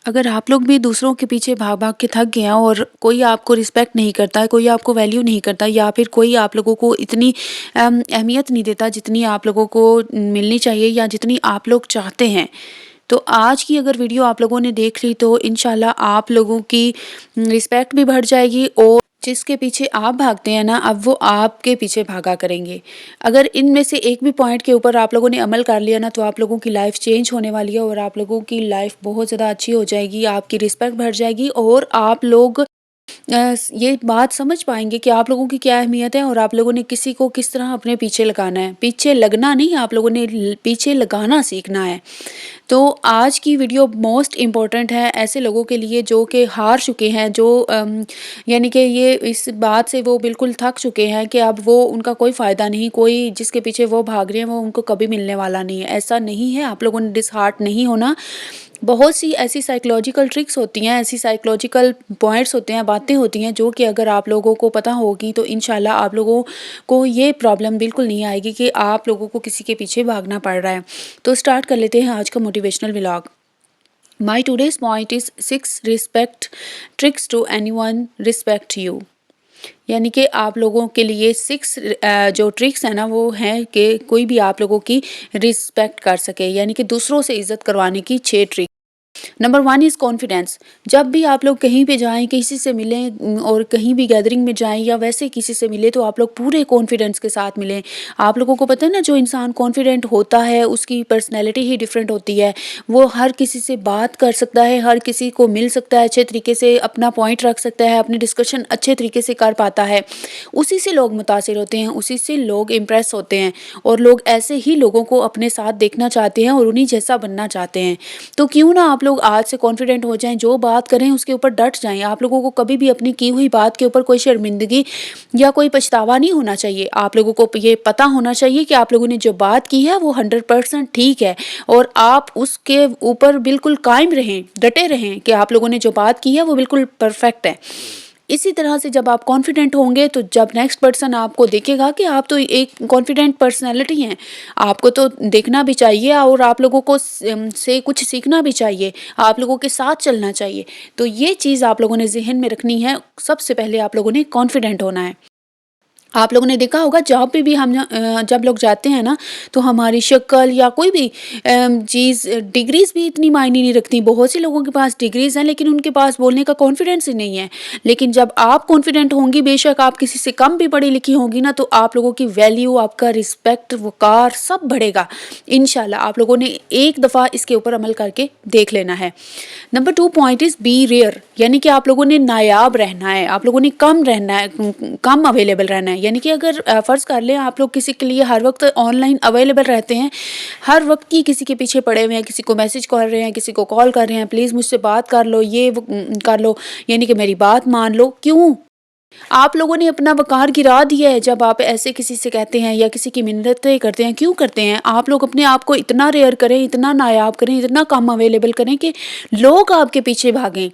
अगर आप लोग भी दूसरों के पीछे भाग भाग के थक गए हैं और कोई आपको रिस्पेक्ट नहीं करता है, कोई आपको वैल्यू नहीं करता, या फिर कोई आप लोगों को इतनी अहमियत नहीं देता जितनी आप लोगों को मिलनी चाहिए या जितनी आप लोग चाहते हैं, तो आज की अगर वीडियो आप लोगों ने देख ली तो इंशाल्लाह आप लोगों की रिस्पेक्ट भी बढ़ जाएगी, और जिसके पीछे आप भागते हैं ना, अब वो आपके पीछे भागा करेंगे। अगर इनमें से एक भी पॉइंट के ऊपर आप लोगों ने अमल कर लिया ना, तो आप लोगों की लाइफ चेंज होने वाली है और आप लोगों की लाइफ बहुत ज़्यादा अच्छी हो जाएगी, आपकी रिस्पेक्ट बढ़ जाएगी, और आप लोग ये बात समझ पाएंगे कि आप लोगों की क्या अहमियत है और आप लोगों ने किसी को किस तरह अपने पीछे लगाना है। पीछे लगना नहीं, आप लोगों ने पीछे लगाना सीखना है। तो आज की वीडियो मोस्ट इम्पॉर्टेंट है ऐसे लोगों के लिए जो कि हार चुके हैं, जो यानी कि ये इस बात से वो बिल्कुल थक चुके हैं कि अब वो उनका कोई फ़ायदा नहीं, कोई जिसके पीछे वो भाग रहे हैं वो उनको कभी मिलने वाला नहीं है। ऐसा नहीं है, आप लोगों ने डिसहार्ट नहीं होना। बहुत सी ऐसी साइकोलॉजिकल ट्रिक्स होती हैं, ऐसी साइकोलॉजिकल पॉइंट्स होते हैं, बातें होती हैं जो कि अगर आप लोगों को पता होगी तो इंशाल्लाह आप लोगों को ये प्रॉब्लम बिल्कुल नहीं आएगी कि आप लोगों को किसी के पीछे भागना पड़ रहा है। तो स्टार्ट कर लेते हैं आज का motivational vlog. My today's point is 6 respect tricks to anyone respect you. यानी कि आप लोगों के लिए 6 जो ट्रिक्स है ना, वो हैं कि कोई भी आप लोगों की रिस्पेक्ट कर सके, यानी कि दूसरों से इज्जत करवाने की 6 ट्रिक। Number 1 is confidence. जब भी आप लोग कहीं पे जाएँ, किसी से मिलें और कहीं भी गैदरिंग में जाएँ या वैसे किसी से मिलें, तो आप लोग पूरे कॉन्फिडेंस के साथ मिलें। आप लोगों को पता है ना, जो इंसान कॉन्फिडेंट होता है उसकी पर्सनैलिटी ही डिफरेंट होती है। वो हर किसी से बात कर सकता है, हर किसी को मिल सकता है, अच्छे तरीके से अपना पॉइंट रख सकता है, अपनी डिस्कशन अच्छे तरीके से कर पाता है। उसी से लोग मुतासिर होते हैं, उसी से लोग इम्प्रेस होते हैं, और लोग ऐसे ही लोगों को अपने साथ देखना चाहते हैं और उन्हीं जैसा बनना चाहते हैं। तो क्यों ना आप लोग आज से कॉन्फिडेंट हो जाएं, जो बात करें उसके ऊपर डट जाएं। आप लोगों को कभी भी अपनी की हुई बात के ऊपर कोई शर्मिंदगी या कोई पछतावा नहीं होना चाहिए। आप लोगों को ये पता होना चाहिए कि आप लोगों ने जो बात की है वो 100% ठीक है, और आप उसके ऊपर बिल्कुल कायम रहें, डटे रहें कि आप लोगों ने जो बात की है वो बिल्कुल परफेक्ट है। इसी तरह से जब आप कॉन्फिडेंट होंगे तो जब नेक्स्ट पर्सन आपको देखेगा कि आप तो एक कॉन्फिडेंट पर्सनैलिटी हैं, आपको तो देखना भी चाहिए और आप लोगों को से कुछ सीखना भी चाहिए, आप लोगों के साथ चलना चाहिए। तो ये चीज़ आप लोगों ने ज़हन में रखनी है। सबसे पहले आप लोगों ने कॉन्फिडेंट होना है। आप लोगों ने देखा होगा जॉब पे भी हम जब लोग जाते हैं ना, तो हमारी शक्ल या कोई भी चीज़, डिग्रीज़ भी इतनी मायने नहीं रखती। बहुत से लोगों के पास डिग्रीज़ हैं लेकिन उनके पास बोलने का कॉन्फिडेंस ही नहीं है। लेकिन जब आप कॉन्फिडेंट होंगी, बेशक आप किसी से कम भी पढ़ी लिखी होंगी ना, तो आप लोगों की वैल्यू, आपका रिस्पेक्ट, वक़ार सब बढ़ेगा। इंशाल्लाह आप लोगों ने एक दफ़ा इसके ऊपर अमल करके देख लेना है। Number 2 point is be rare. यानी कि आप लोगों ने नायाब रहना है, आप लोगों ने कम रहना है, कम अवेलेबल रहना है। यानी कि अगर फ़र्ज़ कर लें आप लोग किसी के लिए हर वक्त ऑनलाइन अवेलेबल रहते हैं, हर वक्त की किसी के पीछे पड़े हुए हैं, किसी को मैसेज कर रहे हैं, किसी को कॉल कर रहे हैं, प्लीज़ मुझसे बात कर लो, ये कर लो, यानी कि मेरी बात मान लो। क्यों? आप लोगों ने अपना वक़ार गिरा दिया है जब आप ऐसे किसी से कहते हैं या किसी की मिन्नतें करते हैं। क्यों करते हैं? आप लोग अपने आप को इतना रेयर करें, इतना नायाब करें, इतना कम अवेलेबल करें कि लोग आपके पीछे भागें।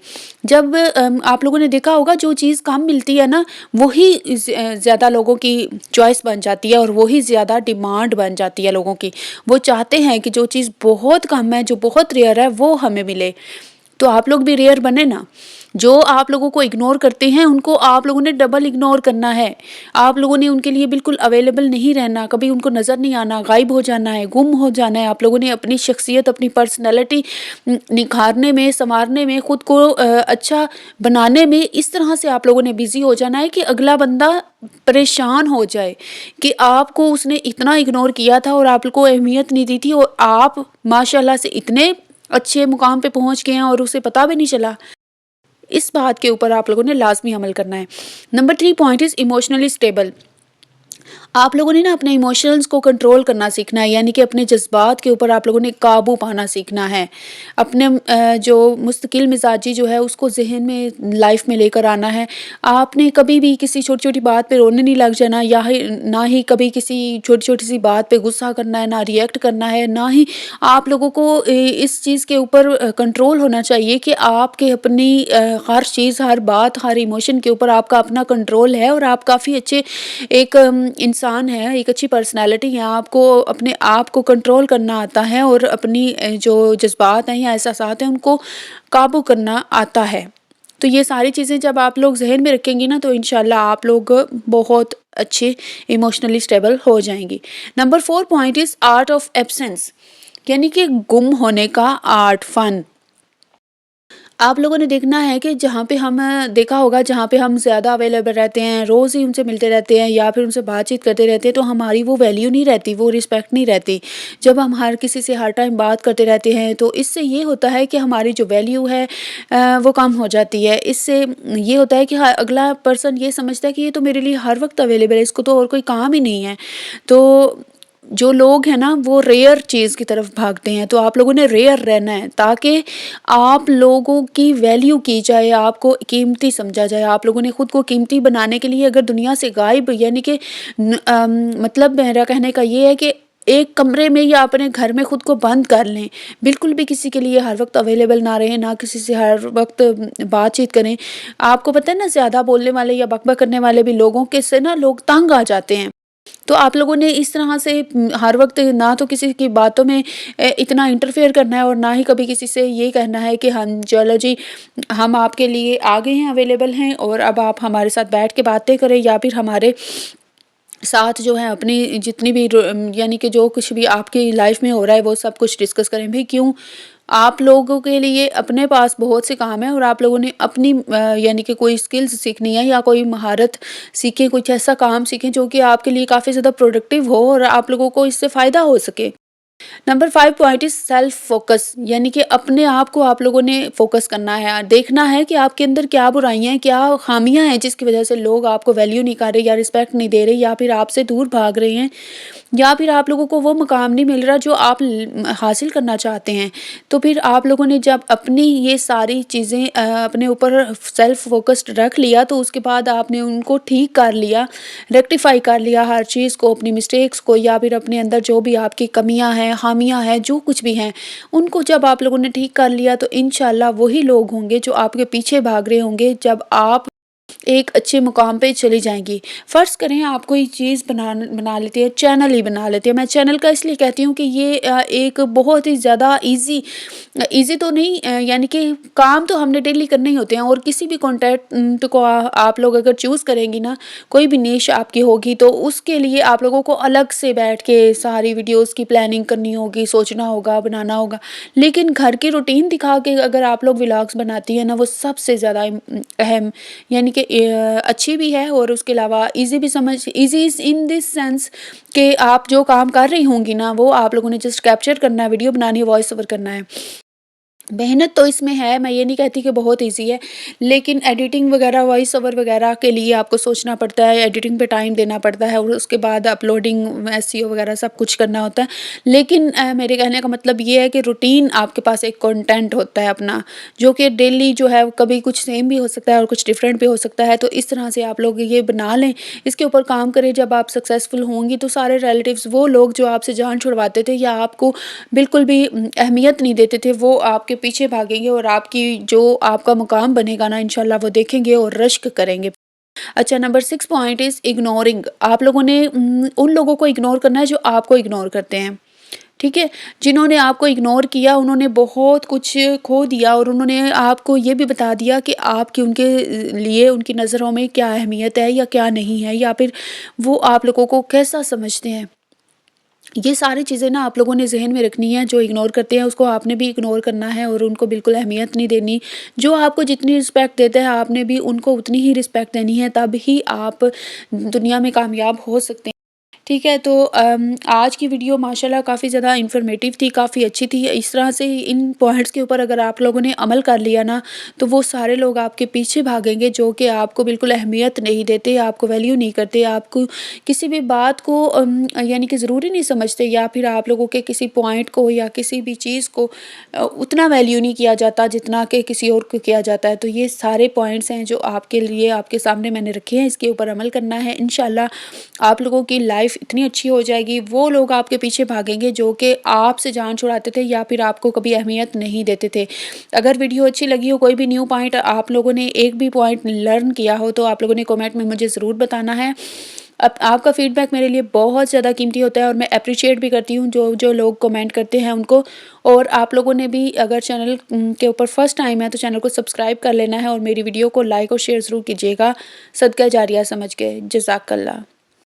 जब आप लोगों ने देखा होगा जो चीज़ कम मिलती है ना, वही ज़्यादा लोगों की चॉइस बन जाती है और वही ज़्यादा डिमांड बन जाती है लोगों की। वो चाहते हैं कि जो चीज़ बहुत कम है, जो बहुत रेयर है, वो हमें मिले। तो आप लोग भी रेयर बने ना। जो आप लोगों को इग्नोर करते हैं उनको आप लोगों ने डबल इग्नोर करना है। आप लोगों ने उनके लिए बिल्कुल अवेलेबल नहीं रहना, कभी उनको नज़र नहीं आना, गायब हो जाना है, गुम हो जाना है। आप लोगों ने अपनी शख्सियत, अपनी पर्सनैलिटी निखारने में, संवारने में, खुद को अच्छा बनाने में इस तरह से आप लोगों ने बिज़ी हो जाना है कि अगला बंदा परेशान हो जाए कि आपको उसने इतना इग्नोर किया था और आपको अहमियत नहीं दी थी, और आप माशाल्लाह से इतने अच्छे मुकाम पे पहुंच गए हैं और उसे पता भी नहीं चला। इस बात के ऊपर आप लोगों ने लाज़मी अमल करना है। Number 3 point is emotionally stable. आप लोगों ने ना अपने इमोशंस को कंट्रोल करना सीखना है, यानी कि अपने जज्बात के ऊपर आप लोगों ने काबू पाना सीखना है। अपने जो मुस्तकिल मिजाजी जो है उसको जहन में, लाइफ में लेकर आना है। आपने कभी भी किसी छोटी छोटी बात पे रोने नहीं लग जाना, या ना ही कभी किसी छोटी छोटी सी बात पे गुस्सा करना है, ना रिएक्ट करना है, ना ही आप लोगों को इस चीज़ के ऊपर कंट्रोल होना चाहिए कि आपके अपनी हर चीज़, हर बात, हर इमोशन के ऊपर आपका अपना कंट्रोल है और आप काफ़ी अच्छे एक इंसान इंसान हैं, एक अच्छी पर्सनैलिटी है, आपको अपने आप को कंट्रोल करना आता है और अपनी जो जज़्बात हैं या एहसासात हैं उनको काबू करना आता है। तो ये सारी चीज़ें जब आप लोग ज़हन में रखेंगी ना तो इंशाल्लाह आप लोग बहुत अच्छे इमोशनली स्टेबल हो जाएँगी। Number 4 point is art of absence, यानी कि गुम होने का आर्ट, फन। आप लोगों ने देखना है कि जहाँ पे हम देखा होगा जहाँ पे हम ज़्यादा अवेलेबल रहते हैं, रोज़ ही उनसे मिलते रहते हैं या फिर उनसे बातचीत करते रहते हैं, तो हमारी वो वैल्यू नहीं रहती, वो रिस्पेक्ट नहीं रहती। जब हम हर किसी से हर टाइम बात करते रहते हैं तो इससे ये होता है कि हमारी जो वैल्यू है वो कम हो जाती है। इससे ये होता है कि अगला पर्सन ये समझता है कि ये तो मेरे लिए हर वक्त अवेलेबल है, इसको तो और कोई काम ही नहीं है। तो जो लोग हैं ना वो रेयर चीज़ की तरफ भागते हैं, तो आप लोगों ने रेयर रहना है ताकि आप लोगों की वैल्यू की जाए, आपको कीमती समझा जाए। आप लोगों ने खुद को कीमती बनाने के लिए अगर दुनिया से गायब, यानी कि मतलब मेरा कहने का ये है कि एक कमरे में या अपने घर में खुद को बंद कर लें। बिल्कुल भी किसी के लिए हर वक़्त अवेलेबल ना रहें, ना किसी से हर वक़्त बातचीत करें। आपको पता है ना, ज़्यादा बोलने वाले या बक-बक करने वाले भी लोगों के से ना लोग तंग आ जाते हैं। तो आप लोगों ने इस तरह से हर वक़्त ना तो किसी की बातों में इतना इंटरफेयर करना है और ना ही कभी किसी से ये कहना है कि हाँ, चलो जी, हम आपके लिए आ गए हैं, अवेलेबल हैं और अब आप हमारे साथ बैठ के बातें करें या फिर हमारे साथ जो है अपनी जितनी भी यानी कि जो कुछ भी आपकी लाइफ में हो रहा है वो सब कुछ डिस्कस करें। भाई क्यों? आप लोगों के लिए अपने पास बहुत से काम है और आप लोगों ने अपनी यानी कि कोई स्किल्स सीखनी है या कोई महारत सीखें, कुछ ऐसा काम सीखें जो कि आपके लिए काफ़ी ज़्यादा प्रोडक्टिव हो और आप लोगों को इससे फ़ायदा हो सके। Number 5 point is self focus, यानी कि अपने आप को आप लोगों ने फ़ोकस करना है। देखना है कि आपके अंदर क्या बुराइयाँ हैं, क्या ख़ामियाँ हैं जिसकी वज़ह से लोग आपको वैल्यू नहीं कर रहे या रिस्पेक्ट नहीं दे रहे या फिर आपसे दूर भाग रहे हैं या फिर आप लोगों को वो मुकाम नहीं मिल रहा जो आप हासिल करना चाहते हैं। तो फिर आप लोगों ने जब अपनी ये सारी चीज़ें अपने ऊपर सेल्फ फ़ोकस्ड रख लिया तो उसके बाद आपने उनको ठीक कर लिया, रेक्टिफ़ाई कर लिया हर चीज़ को, अपनी मिस्टेक्स को या फिर अपने अंदर जो भी आपकी कमियाँ हैं, ख़ामियाँ हैं, जो कुछ भी हैं, उनको जब आप लोगों ने ठीक कर लिया तो इंशाल्लाह वही लोग होंगे जो आपके पीछे भाग रहे होंगे जब आप एक अच्छे मुकाम पे चली जाएँगी। फ़र्ज़ करें आप कोई चीज़ बना लेती हैं, चैनल ही बना लेती हैं। मैं चैनल का इसलिए कहती हूँ कि ये एक बहुत ही ज़्यादा ईज़ी तो नहीं, यानी कि काम तो हमने डेली करने ही होते हैं और किसी भी कंटेंट को आप लोग अगर चूज़ करेंगी ना, कोई भी निश आपकी होगी तो उसके लिए आप लोगों को अलग से बैठ के सारी वीडियोज़ की प्लानिंग करनी होगी, सोचना होगा, बनाना होगा। लेकिन घर की रूटीन दिखा के अगर आप लोग व्लॉग्स बनाती हैं ना, वो सबसे ज़्यादा अहम, यानी कि अच्छी भी है और उसके अलावा easy is in this sense कि आप जो काम कर रही होंगी ना, वो आप लोगों ने जस्ट कैप्चर करना है, वीडियो बनानी है, वॉइस ओवर करना है। मेहनत तो इसमें है, मैं ये नहीं कहती कि बहुत ईज़ी है, लेकिन एडिटिंग वगैरह, वॉइस ओवर वगैरह के लिए आपको सोचना पड़ता है, एडिटिंग पे टाइम देना पड़ता है और उसके बाद अपलोडिंग, एसईओ वगैरह सब कुछ करना होता है। लेकिन मेरे कहने का मतलब ये है कि रूटीन आपके पास एक कंटेंट होता है अपना, जो कि डेली जो है कभी कुछ सेम भी हो सकता है और कुछ डिफरेंट भी हो सकता है। तो इस तरह से आप लोग ये बना लें, इसके ऊपर काम करें। जब आप सक्सेसफुल होंगी तो सारे रिलेटिव्स, वो लोग जो आपसे जान छुड़वाते थे या आपको बिल्कुल भी अहमियत नहीं देते थे, वो आपके पीछे भागेंगे और आपकी जो आपका मुकाम बनेगा ना इंशाल्लाह वो देखेंगे और रश्क करेंगे। अच्छा, नंबर 6 पॉइंट इज़ इग्नोरिंग। आप लोगों ने उन लोगों को इग्नोर करना है जो आपको इग्नोर करते हैं। ठीक है? जिन्होंने आपको इग्नोर किया उन्होंने बहुत कुछ खो दिया और उन्होंने आपको ये भी बता दिया कि आपकी उनके लिए उनकी नज़रों में क्या अहमियत है या क्या नहीं है, या फिर वो आप लोगों को कैसा समझते हैं। ये सारी चीज़ें ना आप लोगों ने ज़हन में रखनी है। जो इग्नोर करते हैं उसको आपने भी इग्नोर करना है और उनको बिल्कुल अहमियत नहीं देनी। जो आपको जितनी रिस्पेक्ट देते हैं आपने भी उनको उतनी ही रिस्पेक्ट देनी है, तब ही आप दुनिया में कामयाब हो सकते हैं। ठीक है, तो आज की वीडियो माशाल्लाह काफ़ी ज़्यादा इन्फॉर्मेटिव थी, काफ़ी अच्छी थी। इस तरह से इन पॉइंट्स के ऊपर अगर आप लोगों ने अमल कर लिया ना, तो वो सारे लोग आपके पीछे भागेंगे जो कि आपको बिल्कुल अहमियत नहीं देते, आपको वैल्यू नहीं करते, आपको किसी भी बात को यानी कि ज़रूरी नहीं समझते, या फिर आप लोगों के किसी पॉइंट को या किसी भी चीज़ को उतना वैल्यू नहीं किया जाता जितना कि किसी और को किया जाता है। तो ये सारे पॉइंट्स हैं जो आपके लिए आपके सामने मैंने रखे हैं, इसके ऊपर अमल करना है। इंशाल्लाह आप लोगों की लाइफ इतनी अच्छी हो जाएगी, वो लोग आपके पीछे भागेंगे जो कि आपसे जान छुड़ाते थे या फिर आपको कभी अहमियत नहीं देते थे। अगर वीडियो अच्छी लगी हो, कोई भी न्यू पॉइंट आप लोगों ने एक भी पॉइंट लर्न किया हो, तो आप लोगों ने कमेंट में मुझे ज़रूर बताना है। اب آپ کا فیڈ بیک میرے لیے بہت زیادہ قیمتی ہوتا ہے اور میں اپریشیٹ بھی کرتی ہوں جو لوگ کمنٹ کرتے ہیں ان کو. اور آپ لوگوں نے بھی اگر چینل کے اوپر فرسٹ ٹائم ہے تو چینل کو سبسکرائب کر لینا ہے اور میری ویڈیو کو لائک اور شیئر ضرور کیجیے گا صدقہ جاریہ سمجھ کے. جزاک اللہ.